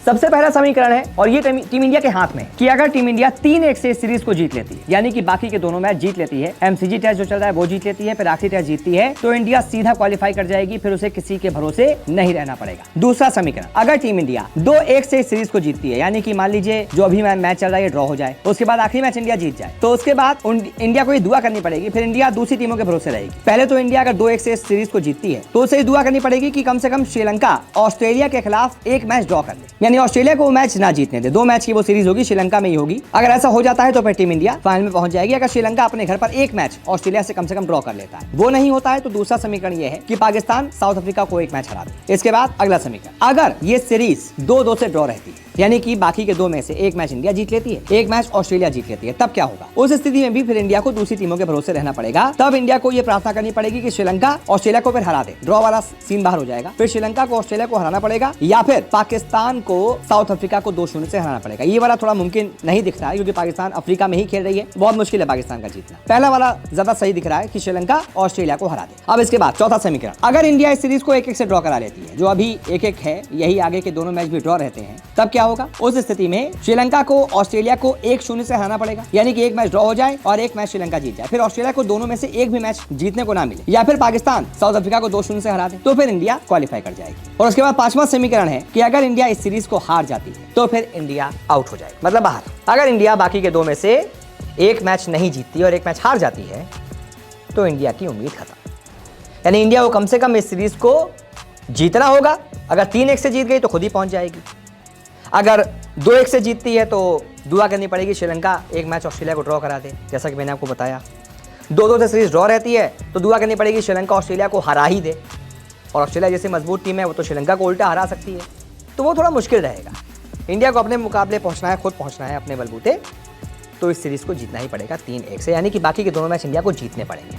सबसे पहला समीकरण है और ये टीम इंडिया के हाथ में कि अगर टीम इंडिया 3-1 से इस सीरीज को जीत लेती है, यानी कि बाकी के दोनों मैच जीत लेती है, एमसीजी टेस्ट जो चल रहा है वो जीत लेती है, फिर आखिरी टेस्ट जीतती है, तो इंडिया सीधा क्वालिफाई कर जाएगी, फिर उसे किसी के भरोसे नहीं रहना पड़ेगा। दूसरा समीकरण, अगर टीम इंडिया 2-1 से इस सीरीज को जीतती है, यानी कि मान लीजिए जो अभी मैच चल रहा है ड्रॉ हो जाए, उसके बाद आखिरी मैच इंडिया जीत जाए, तो उसके बाद इंडिया को ये दुआ करनी पड़ेगी, फिर इंडिया दूसरी टीमों के भरोसे रहेगी। पहले तो इंडिया अगर 2-1 से इस सीरीज को जीतती है तो उसे दुआ करनी पड़ेगी कि कम से कम श्रीलंका ऑस्ट्रेलिया के खिलाफ एक मैच ड्रॉ कर ले, यानी ऑस्ट्रेलिया को मैच ना जीतने दे। 2 मैच की वो सीरीज होगी, श्रीलंका में ही होगी। अगर ऐसा हो जाता है तो फिर टीम इंडिया फाइनल में पहुंच जाएगी। अगर श्रीलंका अपने घर पर एक मैच ऑस्ट्रेलिया से कम ड्रॉ कर लेता है, वो नहीं होता है तो दूसरा समीकरण ये है कि पाकिस्तान साउथ अफ्रीका को एक मैच हरा दे। इसके बाद अगला समीकरण, अगर ये सीरीज 2-2 से ड्रॉ रहती है, यानी कि बाकी के 2 में से एक मैच इंडिया जीत लेती है, एक मैच ऑस्ट्रेलिया जीत लेती है, तब क्या होगा? उस स्थिति में भी फिर इंडिया को दूसरी टीमों के भरोसे रहना पड़ेगा। तब इंडिया को यह प्रार्थना करनी पड़ेगी कि श्रीलंका ऑस्ट्रेलिया को फिर हरा दे, ड्रॉ वाला सीन बाहर हो जाएगा। फिर श्रीलंका को ऑस्ट्रेलिया को हराना पड़ेगा या फिर पाकिस्तान को साउथ अफ्रीका को 2-0 से हराना पड़ेगा। ये वाला थोड़ा मुमकिन नहीं दिख रहा है क्योंकि पाकिस्तान अफ्रीका में ही खेल रही है, बहुत मुश्किल है पाकिस्तान का जीतना। पहला वाला ज्यादा सही दिख रहा है कि श्रीलंका ऑस्ट्रेलिया को हरा दे। अब इसके बाद चौथा समीकरण, अगर इंडिया इस सीरीज को 1-1 से ड्रॉ करा लेती है, जो अभी 1-1 है, यही आगे के दोनों मैच भी ड्रॉ रहते हैं, तब क्या होगा? उस स्थिति में श्रीलंका को ऑस्ट्रेलिया को 1-0 से हराना पड़ेगा, यानी कि एक मैच ड्रॉ हो जाए और एक मैच श्रीलंका जीत जाए, फिर ऑस्ट्रेलिया को दोनों में से एक भी मैच जीतने को ना मिले, या फिर पाकिस्तान साउथ अफ्रीका को 2-0 से हरा दे, तो फिर इंडिया क्वालिफाई कर जाएगी। और उसके बाद पांचवा समीकरण है कि अगर इंडिया इस सीरीज को हार जाती है तो फिर इंडिया आउट हो जाएगी, मतलब बाहर। अगर इंडिया बाकी के 2 में से एक मैच नहीं जीतती और एक मैच हार जाती है तो इंडिया की उम्मीद खत्म, यानी इंडिया को कम से कम इस सीरीज को जीतना होगा। अगर 3-1 से जीत गई तो खुद ही पहुंच जाएगी, अगर 2-1 से जीतती है तो दुआ करनी पड़ेगी श्रीलंका एक मैच ऑस्ट्रेलिया को ड्रॉ करा दे, जैसा कि मैंने आपको बताया। 2-2 से सीरीज ड्रॉ रहती है तो दुआ करनी पड़ेगी श्रीलंका ऑस्ट्रेलिया को हरा ही दे, और ऑस्ट्रेलिया जैसी मजबूत टीम है वो तो श्रीलंका को उल्टा हरा सकती है, तो वो थोड़ा मुश्किल रहेगा। इंडिया को अपने मुकाबले पहुंचना है, खुद पहुंचना है अपने बलबूते, तो इस सीरीज को जीतना ही पड़ेगा 3-1 से, यानी कि बाकी के दोनों मैच इंडिया को जीतने पड़ेंगे।